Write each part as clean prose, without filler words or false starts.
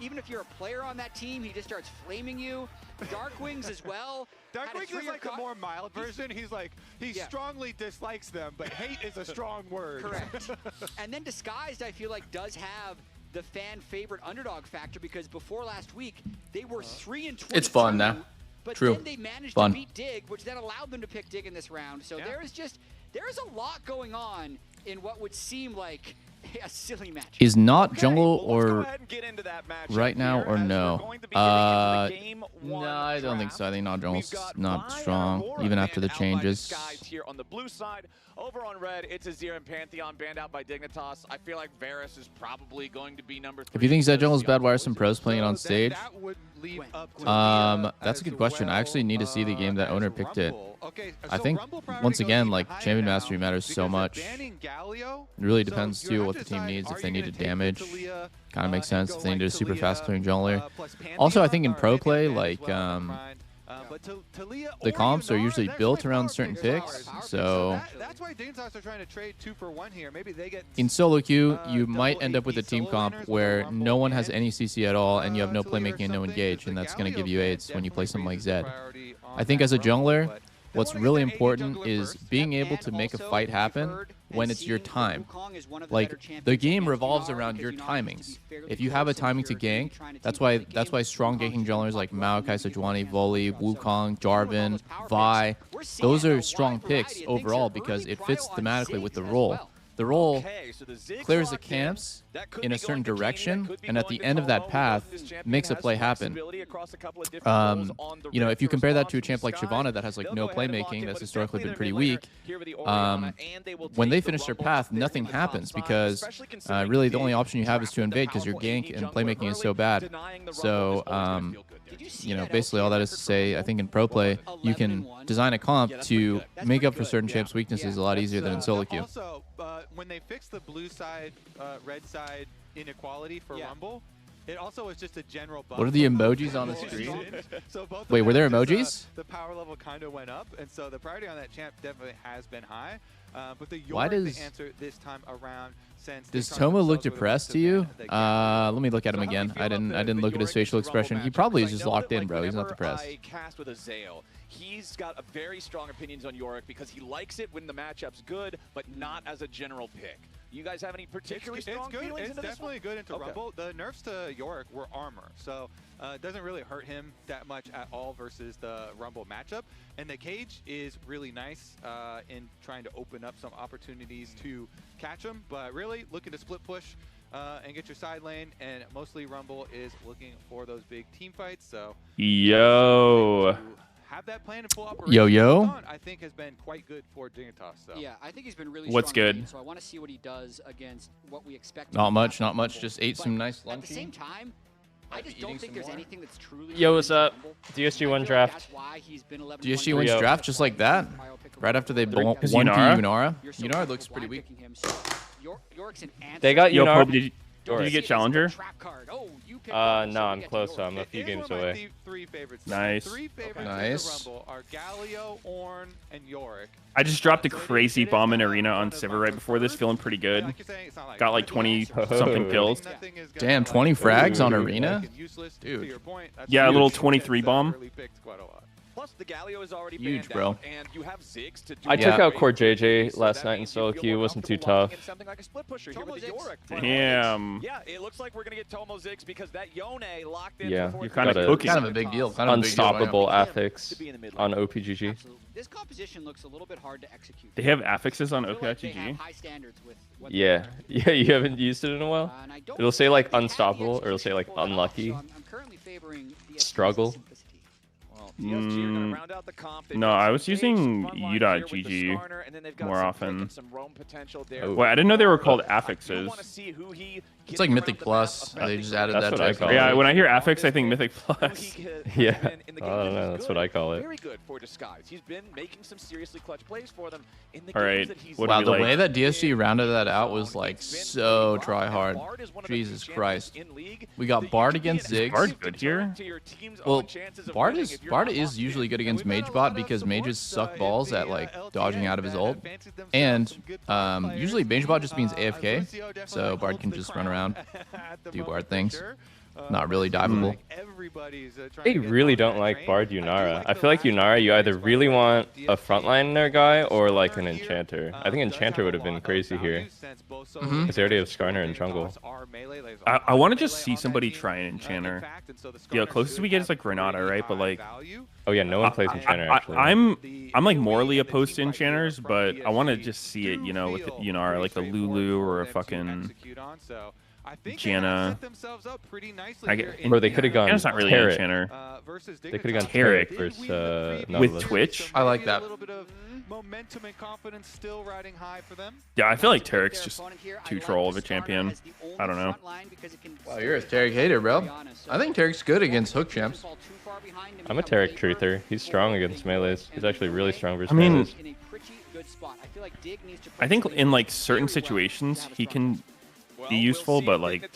even if you're a player on that team, he just starts flaming you. Darkwings as well. Darkwings is like a more mild version. He strongly dislikes them, but hate is a strong word. Correct. And then Disguised, I feel like, does have the fan favorite underdog factor because before last week they were 3-22. It's fun now. But True. then they managed Fun. to beat Dig, which then allowed them to pick Dig in this round. So there is a lot going on in what would seem like a silly match. Is not jungle or right now or no? No, I don't think so. I think not jungle's not strong, even after the changes. Here on the blue side. Over on red, it's Azir and Pantheon banned out by Dignitas. I feel like Varus is probably going to be number 3. If you think Zed jungle's bad, why are some pros playing it on stage? That's a good question. I actually need to see the game that owner picked it. I think, once again, like, champion mastery matters so much. It really depends, too, what the team needs. If they needed damage, kind of makes sense. If they needed a super fast clearing jungler. Also, I think in pro play, like, the comps are usually built around certain picks, so that's why Dignitas are trying to trade 2-for-1 here. Maybe they get in solo queue, you might end up with a team comp where no one has any CC at all, and you have no playmaking and no engage, and that's going to give you aids when you play something like Zed. I think as a jungler, what's really important is being able to make a fight happen when it's your time. Like, the game revolves around your timings. If you have a timing to gank, that's why strong ganking junglers like Maokai, Sejuani, Volley, Wukong, Jarvan, Vi, those are strong picks overall because it fits thematically with the role. The role clears the camps in a certain direction, and at the end of that path, makes a play happen. You know, if you compare that to a champ like Shyvana that has like no playmaking, that's historically been pretty weak, when they finish their path, nothing happens because really the only option you have is to invade because your gank and playmaking is so bad. So, you know, basically all that is to say, I think in pro play, you can design a comp to make up for certain champs' weaknesses a lot easier than in solo queue. Also, when they fixed the blue side, red side inequality for Rumble, it also was just a general buff. What are the emojis on the screen? Wait, were there emojis? The power level kind of went up, and so the priority on that champ definitely has been high. But the answer this time around, since does Toma look depressed to you? Let me look at him again. I didn't look at his facial expression. He probably is just locked in, bro. He's not depressed. He's got a very strong opinions on Yorick because he likes it when the matchup's good, but not as a general pick. You guys have any particularly strong feelings into this one? It's definitely good into Rumble. The nerfs to Yorick were armor, so it doesn't really hurt him that much at all versus the Rumble matchup. And the cage is really nice in trying to open up some opportunities to catch him, but really looking to split push and get your side lane, and mostly Rumble is looking for those big team fights. So have that plan in full operation. Yo, I think has been quite good for Dignitas. So. Yeah, I think he's been really What's strong good? So I want to see what he does against what we expect. Not much, not much. Just ate some nice lunch. At the same time, I just don't think there's anything that's truly. Yo, what's up? DSG one draft. DSG wins draft just like that, right after they won Yunara? Yunara looks pretty weak. They got Yo, Yunara. Pope, did you get Challenger? No, I'm close, so I'm a few games away. Nice. Nice. Are Galio, Ornn, and Yorick. I just dropped a crazy bomb in Arena on Sivir right before this, feeling pretty good. Got like 20-something kills. Damn, 20 frags on Arena? Dude. Yeah, a little 23 bomb. Plus, the Galio is already huge, banned bro. out, and you have Ziggs to do I took out Core JJ last night in solo queue. Wasn't too tough. Damn. Yeah, it looks like we're gonna get Tomo Ziggs because that Yone locked in. Yeah, you're kind of cooking. Kind of a big deal. Unstoppable affix on OPGG. This composition looks a little bit hard to execute. They have affixes on I feel like they OPGG? have high standards with what Yeah, you haven't used it in a while. It'll say like unstoppable, or it'll say like unlucky. I'm currently favoring the Struggle. No, I was using U.GG more often. Oh. Well, I didn't know they were called affixes. It's like Mythic Plus. They just added That's that what I to call it. Yeah, when I hear affix, I think Mythic Plus. Yeah, I don't know. That's what I call it. Very good for Disguise. He's been making some seriously clutch plays for them in the All right, games that he's what Wow, do the we way like? that DSG rounded that out was like so try hard. Jesus Christ. We got Bard against Ziggs. Bard good here? Well, Bard is usually good against Magebot because mages suck balls at like dodging out of his ult, and usually Magebot just means AFK, so Bard can just run around, do Bard things. not really diveable. They really don't like Bard Yunara. I feel like Yunara, you either really want a frontliner guy or like an Enchanter. I think Enchanter would have been crazy here. Because they already have Skarner in jungle. I want to just see somebody try an Enchanter. Yeah, closest we get is like Renata, right? But like, oh yeah, no one plays Enchanter actually. I'm like morally opposed to Enchanters, but I want to just see it, you know, with Yunara, like a Lulu or a fucking Janna. Bro, they could have gone. Janna's not really an Enchanter. They could have gone Tarek versus with Twitch. I like that. Momentum and confidence still riding high for them. Yeah, I feel like Tarek's just too troll of a champion. I don't know. Wow, you're a Tarek hater, bro. I think Tarek's good against hook champs. I'm a Tarek truther. He's strong against melees. He's actually really strong versus melees. I think in like certain situations he can be useful, but like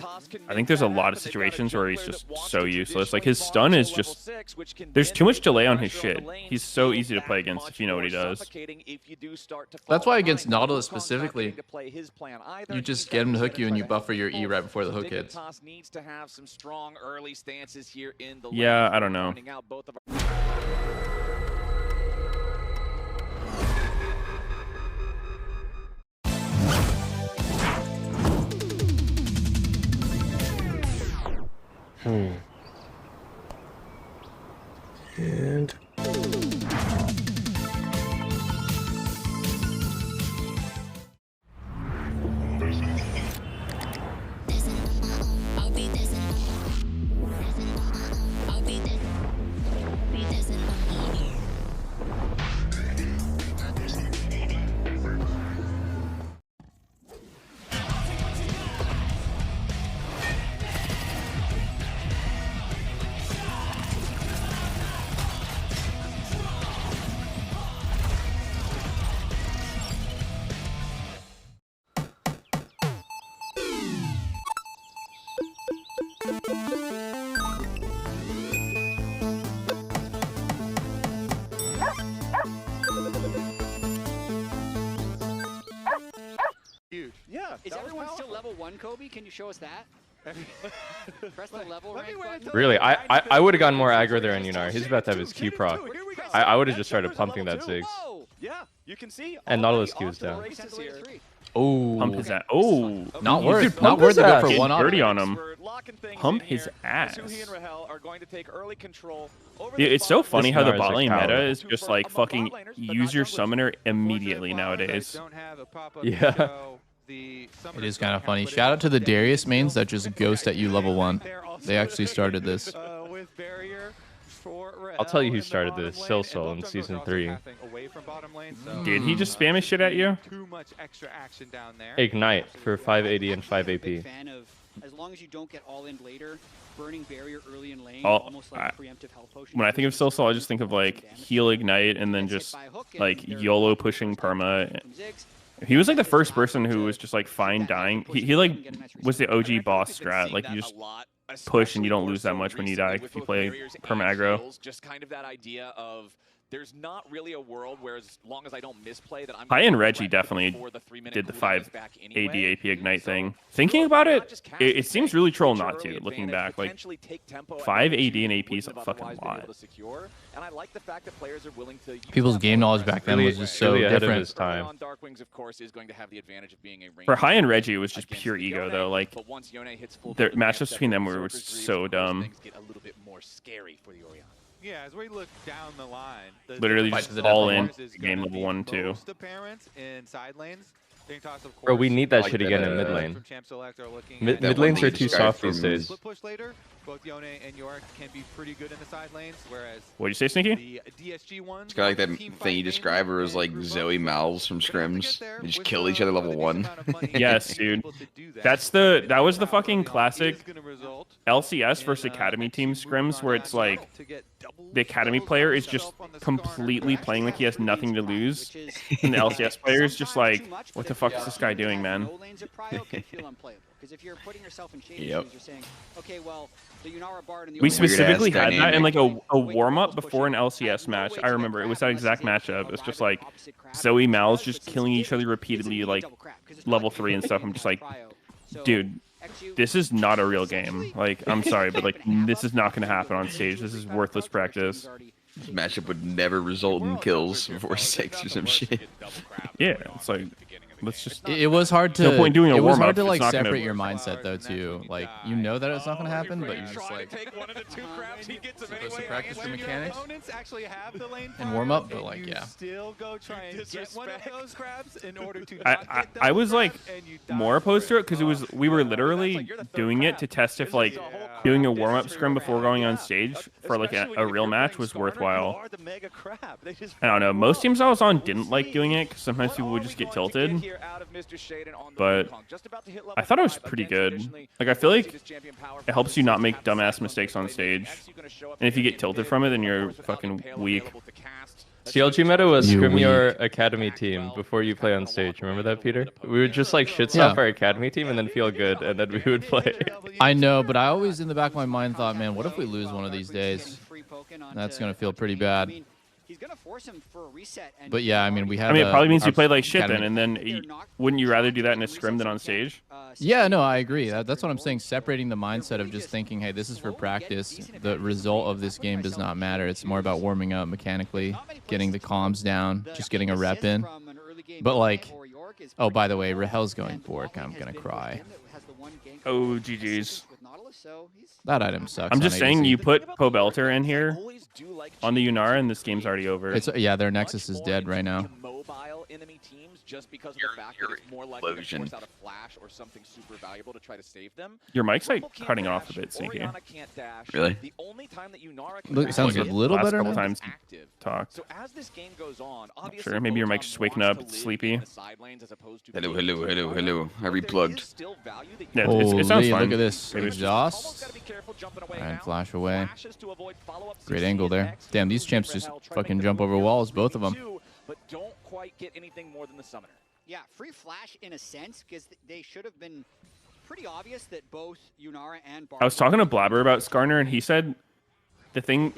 I think there's a lot of situations where he's just so useless. Like his stun is just, there's too much delay on his shit. He's so easy to play against if you know what he does. That's why against Nautilus specifically, you just get him to hook you and you buffer your E right before the hook hits. Yeah, I don't know. And Is everyone still level 1, Kobe? Can you show us that? Press the level rank button. Really, I would have gone more aggro there on Yunara. He's about to have his Q proc. I would have just started pumping that Ziggs. Yeah, you can see. And Nautilus Q is down. Oh, Pump his ass. Oh, not worth. Dude, Not worth it for Get one dirty on. on him. Pump his ass. Yeah, it's so funny how the bot lane meta is just like fucking use your summoner immediately nowadays. Yeah. It is kind of funny. Shout out to the Darius mains that just ghost at you level 1. They actually started this. I'll tell you who started this. Silsol in Season 3. Did he just spam his shit at you? Ignite for 5 AD and 5 AP. As long as you don't get all in later, burning barrier early in lane, Oh, almost like a preemptive health potion. When I think of Silsol, I just think of like heal Ignite and then just like YOLO pushing perma. He was like the first person who was just like fine dying. He like was the OG boss strat. Like you just push and you don't lose that much when you die if you play perma aggro. Just kind of that idea of there's not really a world where as long as I don't misplay that I'm High and Reggie definitely did the 5 AD AP Ignite thing. Thinking about it, it seems really troll not to, looking back. Like, 5 AD and AP is a fucking lot. People's game knowledge back then was just so different. For High and Reggie, it was just pure ego, though. Like, their matchups between them were so dumb. Yeah, as we look down the line, Literally just all in game level 1 and 2. Bro, we need that shit again in mid lane. Mid lanes are too soft these days. Both Yone and York can be pretty good in the side lanes, whereas What'd you say, Sneaky? the DSG ones, it's kind of like that thing you described where it was like Zoe Malves from Scrims. They just killed each other level 1. Yes, dude. That was the fucking classic LCS versus Academy team scrims where it's like the Academy player is just completely playing like he has nothing to lose, and the LCS player is just like, what the fuck is this guy doing, man? Because if you're putting yourself in shady shoes, you're saying, okay, well, the Yunara Bard and the We specifically had that in like a warm-up before an LCS match. I remember it was that exact matchup. It's just like Zoe Mal's just killing each other repeatedly, like level 3 and stuff. I'm just like, dude, this is not a real game. Like, I'm sorry, but like, this is not going to happen on stage. This is worthless practice. This matchup would never result in kills before 6 or some shit. Yeah, it's like, let's just. It was hard to. No point doing a it was warm-up. hard to It's like not separate gonna- your mindset though too. Like you know that it's not gonna happen, but you're just like Supposed to practice your mechanics actually have the lane and warm up, but like yeah. Still go try and get one of those grabs in order to. I was like more opposed to it because we were literally doing it to test if like doing a warm-up scrim before going on stage for like a real match was worthwhile. I don't know. Most teams I was on didn't like doing it because sometimes people would just get tilted. But I thought it was pretty good. Like I feel like it helps you not make dumbass mistakes on stage. And if you get tilted from it, then you're fucking weak. CLG meta was You scrim weak. your academy team before you play on stage. Remember that, Peter? We would just like shit stop our academy team and then feel good, and then we would play. I know, but I always in the back of my mind thought, man, what if we lose one of these days? That's gonna feel pretty bad. He's gonna force him for a reset. But yeah, I mean, we have. I mean, it probably means you our played like shit academy- then, and then wouldn't you rather do that in a scrim than on stage? Yeah, no, I agree. That's what I'm saying. Separating the mindset of just thinking, hey, this is for practice. The result of this game does not matter. It's more about warming up mechanically, getting the comms down, just getting a rep in. But like, oh, by the way, Rahel's going Bork. I'm gonna cry. Oh, GG's. That item sucks. I'm on just saying, ADC. you put Pobelter in here on the Unara, and this game's already over. It's yeah, their Nexus is dead right now. Just because of the fact that it's more likely to force out a flash or something super valuable to try to save them. Your mic's like cutting off a bit, Sneaky. Really? The only time that Unara Look, it sounds a little Last better couple now. times active. talk. So as this game goes on, Not obviously sure. Maybe your Botan mic's just waking up, wants to live sleepy. in the side lanes as opposed to Hello, being hello, hello, Unara, hello. I but there replugged. is still value that Yeah, Holy, it sounds fine. look at this Maybe it's just- exhaust. Alright, flash away. Great angle there. Damn, these champs just fucking jump over walls, both of them. But don't quite get anything more than the summoner. Yeah, free flash in a sense, because they should have been pretty obvious that both Unara and Bar. I was talking to Blabber about Skarner, and he said the thing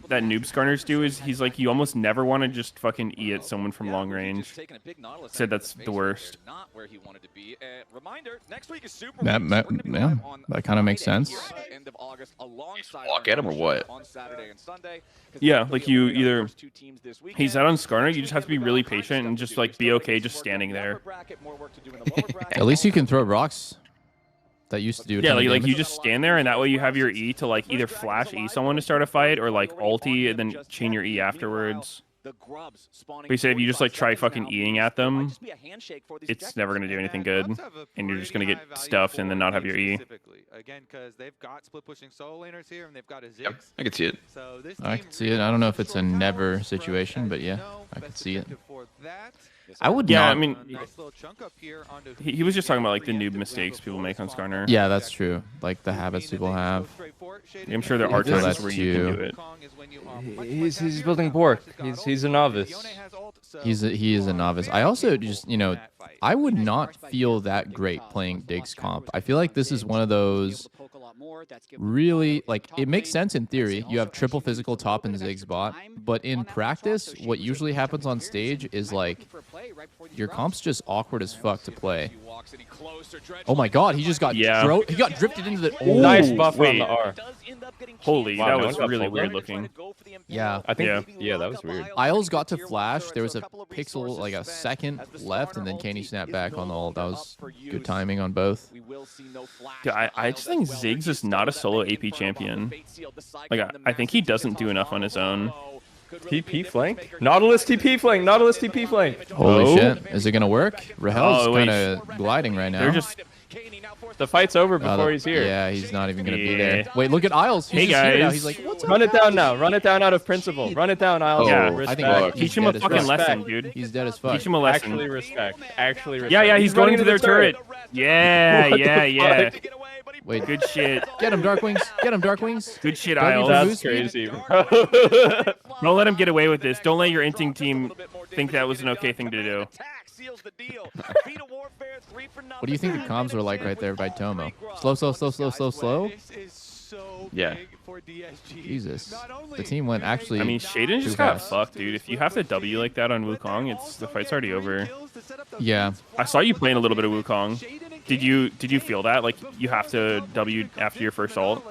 that noob Skarners do is he's like, you almost never want to just fucking E at someone from long range. Said that's the worst. That kind of makes sense. Walk at him or what? Yeah, like you either he's out on Skarner, you just have to be really patient and just like be okay just standing there. At least you can throw rocks. That used to do a Yeah, ton of like you damage. just stand there, and that way you have your E to like either flash E someone to start a fight, or like ulti and then chain your E afterwards. But you say if you just like try fucking Eing at them, it's never gonna do anything good, and you're just gonna get stuffed and then not have your E. Again, because they've got split pushing solo laners here, and they've got a Ziggs. Yep, I can see it. So this I team can see it. I don't know if it's a never situation, but yeah, I can see it. for that. I would Yeah, not. I mean, Nice little chunk up here onto he was just talking about like the noob mistakes people make on Skarner. Yeah, that's true. Like the habits people have. I'm sure there are Yeah, times that's where you can do too. it. He's building Bork. He's a novice. He is a novice. I also just I would not feel that great playing Diggs comp. I feel like this is one of those really like it makes sense in theory. You have triple physical top and Ziggs bot, but in practice, what usually happens on stage is like your comp's just awkward as fuck to play. Oh my god, he just got he got drifted into the Nice buff wait. on the R. Holy, Wow, that no was one got really pulled weird there? looking. Yeah. I think yeah, that was weird. Isles got to flash. There was a pixel, like a second left, and then Kenny snapped back on the ult. That was good timing on both. Yeah, I just think Ziggs is not a solo AP champion. Like I think he doesn't do enough on his own. TP flank? Nautilus TP flank! Nautilus TP flank! Holy shit. Is it going to work? Rahel's Oh, wait. kind of gliding right now. They're just The fight's over before he's here. Yeah, he's not even going to be Yeah. there. Wait, look at Isles. He's Hey, just here now. guys. He's like, what's up? Run it down now. Run it down out of principle. Run it down, Isles. Yeah. I think Respect. he's teach him a dead as fucking fuck. lesson, dude. He's dead as fuck. Teach him a lesson. Actually respect. Actually respect. Yeah, he's going into their turret. Yeah, What the yeah. fuck? Wait, Good shit. get him, Dark Wings. Get him, Dark Wings. Good shit, Don't Isles. even That's crazy, bro. Don't let him get away with this. Don't let your inting team think that was an okay thing to do. What do you think the comms were like right there by Tomo? Slow, slow, slow, slow, slow, slow? Yeah. Jesus. The team went actually... I mean, Shaden just too got fast. fucked, dude. If you have to W like that on Wukong, the fight's already over. Yeah. I saw you playing a little bit of Wukong. Did you feel that? Like, you have to W after your first ult?